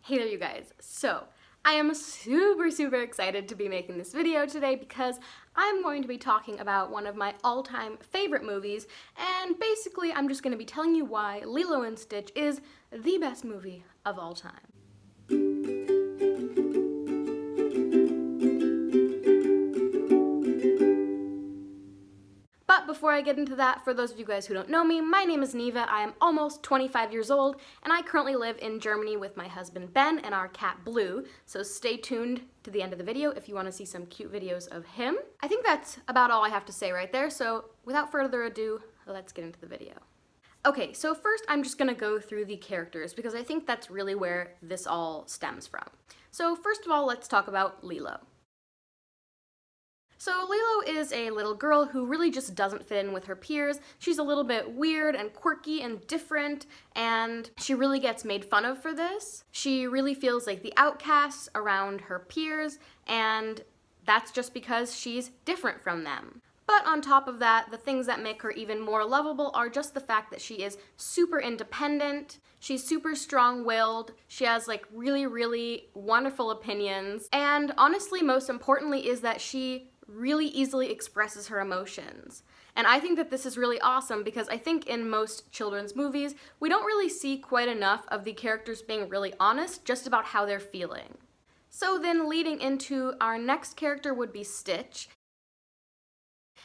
Hey there you guys. So, I am super excited to be making this video today because I'm going to be talking about one of my all-time favorite movies, and basically I'm just going to be telling you why Lilo and Stitch is the best movie of all time. But before I get into that, for those of you guys who don't know me, my name is Neva. I am almost 25 years old, and I currently live in Germany with my husband Ben and our cat Blue, so stay tuned to the end of the video if you want to see some cute videos of him. I think that's about all I have to say right there, so without further ado, let's get into the video. Okay, so first I'm just gonna go through the characters because I think that's really where this all stems from. So first of all, let's talk about Lilo. So Lilo is a little girl who really just doesn't fit in with her peers. She's a little bit weird and quirky and different, and she really gets made fun of for this. She really feels like the outcast around her peers, and that's just because she's different from them. But on top of that, the things that make her even more lovable are just the fact that she is super independent, she's super strong-willed, she has like really wonderful opinions, and honestly, most importantly is that she really easily expresses her emotions. And I think that this is really awesome because I think in most children's movies, we don't really see quite enough of the characters being really honest just about how they're feeling. So then leading into our next character would be Stitch.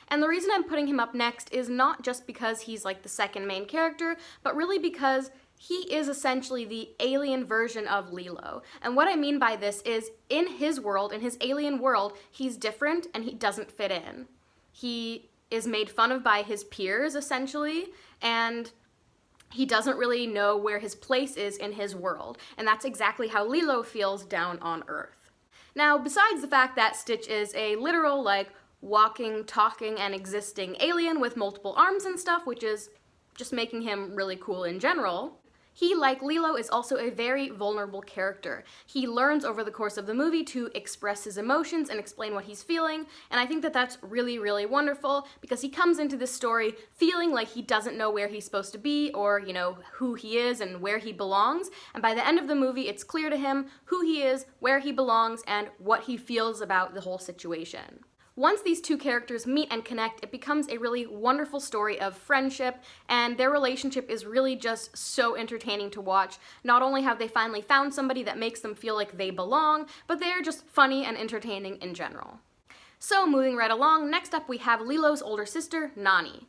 And the reason I'm putting him up next is not just because he's like the second main character, but really because he is essentially the alien version of Lilo. And what I mean by this is, in his world, in his alien world, he's different and he doesn't fit in. He is made fun of by his peers, essentially, and he doesn't really know where his place is in his world. And that's exactly how Lilo feels down on Earth. Now, besides the fact that Stitch is a literal, like, walking, talking, and existing alien with multiple arms and stuff, which is just making him really cool in general, he, like Lilo, is also a very vulnerable character. He learns over the course of the movie to express his emotions and explain what he's feeling, and I think that that's really wonderful because he comes into this story feeling like he doesn't know where he's supposed to be or, you know, who he is and where he belongs, and by the end of the movie it's clear to him who he is, where he belongs, and what he feels about the whole situation. Once these two characters meet and connect, it becomes a really wonderful story of friendship, and their relationship is really just so entertaining to watch. Not only have they finally found somebody that makes them feel like they belong, but they're just funny and entertaining in general. So moving right along, next up we have Lilo's older sister, Nani.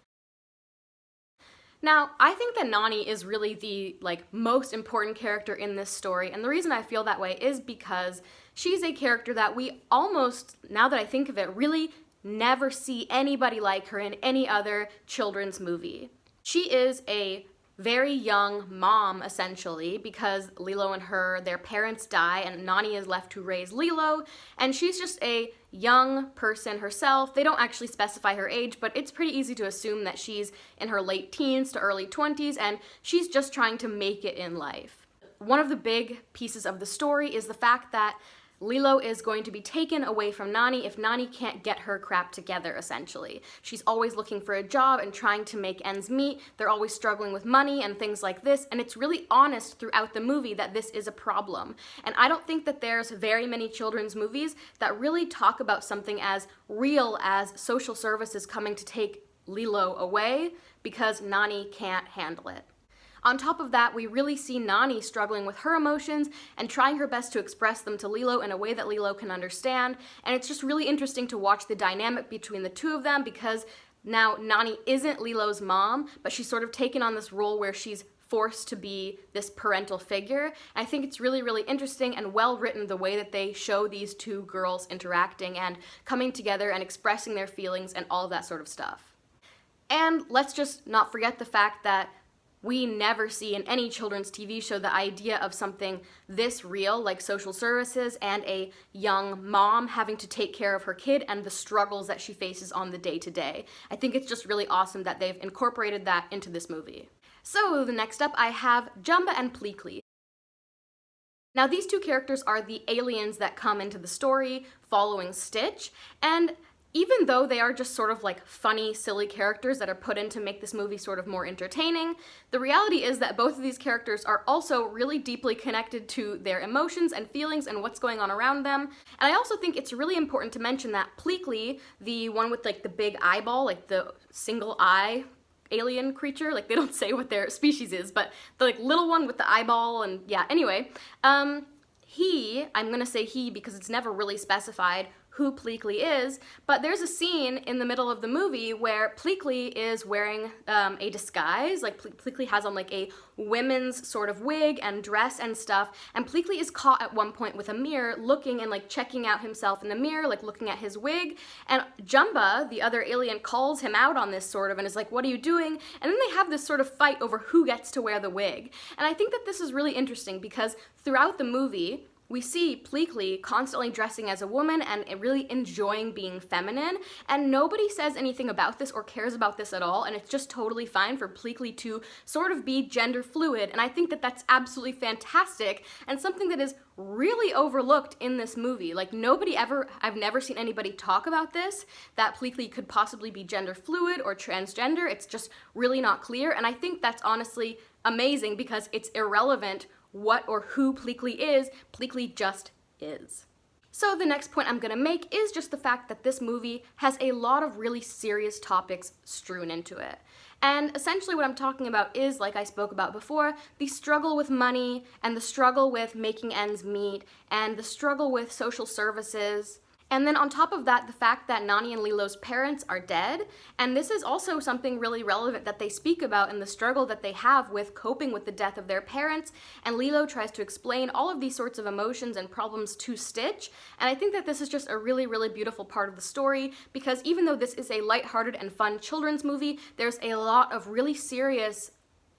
Now, I think that Nani is really the most important character in this story, and the reason I feel that way is because she's a character that we almost, now that I think of it, really never see anybody like her in any other children's movie. She is a very young mom, essentially, because Lilo and their parents die, and Nani is left to raise Lilo, and she's just a young person herself. They don't actually specify her age, but it's pretty easy to assume that she's in her late teens to early 20s, and she's just trying to make it in life. One of the big pieces of the story is the fact that Lilo is going to be taken away from Nani if Nani can't get her crap together, essentially. She's always looking for a job and trying to make ends meet. They're always struggling with money and things like this, and it's really honest throughout the movie that this is a problem. And I don't think that there's very many children's movies that really talk about something as real as social services coming to take Lilo away because Nani can't handle it. On top of that, we really see Nani struggling with her emotions and trying her best to express them to Lilo in a way that Lilo can understand, and it's just really interesting to watch the dynamic between the two of them because now Nani isn't Lilo's mom, but she's sort of taken on this role where she's forced to be this parental figure. I think it's really interesting and well written the way that they show these two girls interacting and coming together and expressing their feelings and all of that sort of stuff. And let's just not forget the fact that we never see in any children's TV show the idea of something this real, like social services and a young mom having to take care of her kid and the struggles that she faces on the day-to-day. I think it's just really awesome that they've incorporated that into this movie. So the next up I have Jumba and Pleakley. Now these two characters are the aliens that come into the story following Stitch, and even though they are just sort of like funny, silly characters that are put in to make this movie sort of more entertaining, the reality is that both of these characters are also really deeply connected to their emotions and feelings and what's going on around them. And I also think it's really important to mention that Pleakley, the one with like the big eyeball, like the single eye alien creature, like they don't say what their species is, but the like little one with the eyeball, and yeah, anyway, I'm gonna say he because it's never really specified who Pleakley is, but there's a scene in the middle of the movie where Pleakley is wearing a disguise, like Pleakley has on like a women's sort of wig and dress and stuff, and Pleakley is caught at one point with a mirror looking and like checking out himself in the mirror, like looking at his wig, and Jumba, the other alien, calls him out on this sort of and is like, what are you doing? And then they have this sort of fight over who gets to wear the wig. And I think that this is really interesting because throughout the movie, we see Pleakley constantly dressing as a woman and really enjoying being feminine, and nobody says anything about this or cares about this at all, and it's just totally fine for Pleakley to sort of be gender fluid, and I think that that's absolutely fantastic and something that is really overlooked in this movie. Like I've never seen anybody talk about this, that Pleakley could possibly be gender fluid or transgender. It's just really not clear, and I think that's honestly amazing because it's irrelevant what or who Pleakley is. Pleakley just is. So the next point I'm gonna make is just the fact that this movie has a lot of really serious topics strewn into it. And essentially what I'm talking about is, like I spoke about before, the struggle with money and the struggle with making ends meet and the struggle with social services. And then on top of that, the fact that Nani and Lilo's parents are dead, and this is also something really relevant that they speak about in the struggle that they have with coping with the death of their parents, and Lilo tries to explain all of these sorts of emotions and problems to Stitch, and I think that this is just a really, really beautiful part of the story, because even though this is a lighthearted and fun children's movie, there's a lot of really serious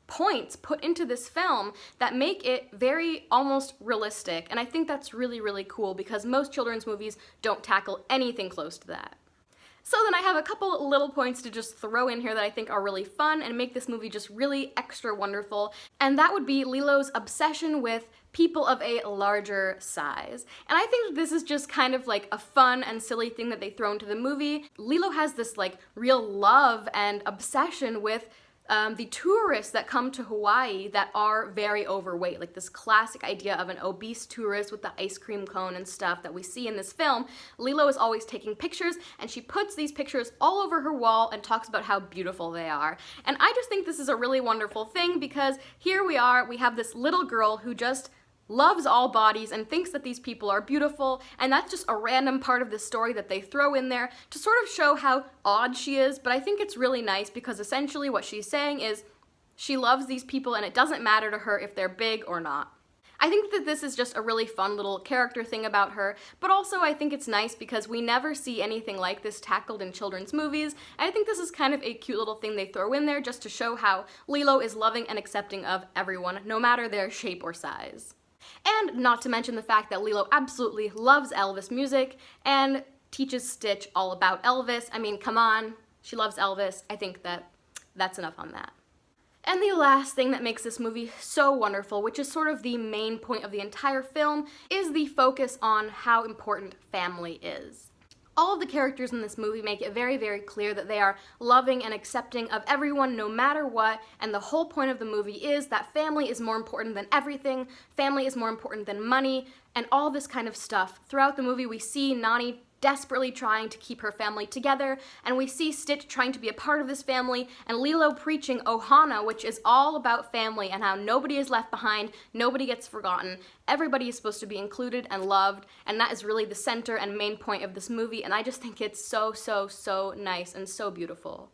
points put into this film that make it very almost realistic, and I think that's really, really cool because most children's movies don't tackle anything close to that. So then I have a couple little points to just throw in here that I think are really fun and make this movie just really extra wonderful, and that would be Lilo's obsession with people of a larger size. And I think this is just kind of like a fun and silly thing that they throw into the movie. Lilo has this like real love and obsession with the tourists that come to Hawaii that are very overweight, like this classic idea of an obese tourist with the ice cream cone and stuff that we see in this film. Lilo is always taking pictures, and she puts these pictures all over her wall and talks about how beautiful they are. And I just think this is a really wonderful thing because here we have this little girl who just loves all bodies and thinks that these people are beautiful, and that's just a random part of the story that they throw in there to sort of show how odd she is, but I think it's really nice because essentially what she's saying is she loves these people and it doesn't matter to her if they're big or not. I think that this is just a really fun little character thing about her, but also I think it's nice because we never see anything like this tackled in children's movies, and I think this is kind of a cute little thing they throw in there just to show how Lilo is loving and accepting of everyone, no matter their shape or size. And not to mention the fact that Lilo absolutely loves Elvis music and teaches Stitch all about Elvis. I mean, come on, she loves Elvis. I think that's enough on that. And the last thing that makes this movie so wonderful, which is sort of the main point of the entire film, is the focus on how important family is. All of the characters in this movie make it very, very clear that they are loving and accepting of everyone no matter what, and the whole point of the movie is that family is more important than everything, family is more important than money, and all this kind of stuff. Throughout the movie, we see Nani desperately trying to keep her family together, and we see Stitch trying to be a part of this family, and Lilo preaching Ohana, which is all about family and how nobody is left behind, nobody gets forgotten, everybody is supposed to be included and loved, and that is really the center and main point of this movie, and I just think it's so, so, so nice and so beautiful.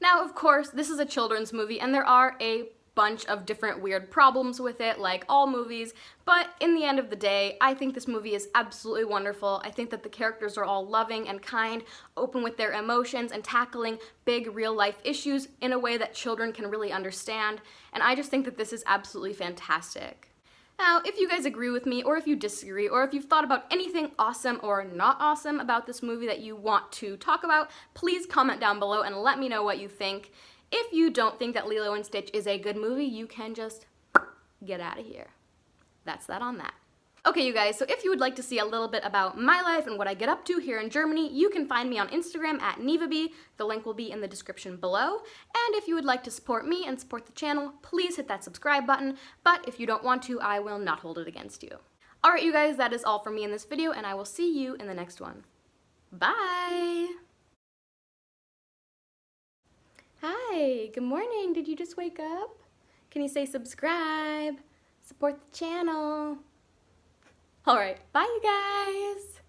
Now, of course, this is a children's movie, and there are a bunch of different weird problems with it, like all movies, but in the end of the day, I think this movie is absolutely wonderful. I think that the characters are all loving and kind, open with their emotions, and tackling big real-life issues in a way that children can really understand, and I just think that this is absolutely fantastic. Now, if you guys agree with me, or if you disagree, or if you've thought about anything awesome or not awesome about this movie that you want to talk about, please comment down below and let me know what you think. If you don't think that Lilo and Stitch is a good movie, you can just get out of here. That's that on that. Okay, you guys, so if you would like to see a little bit about my life and what I get up to here in Germany, you can find me on Instagram at NevaB. The link will be in the description below. And if you would like to support me and support the channel, please hit that subscribe button. But if you don't want to, I will not hold it against you. Alright, you guys, that is all from me in this video, and I will see you in the next one. Bye! Hi, good morning. Did you just wake up? Can you say subscribe? Support the channel. Alright, bye you guys!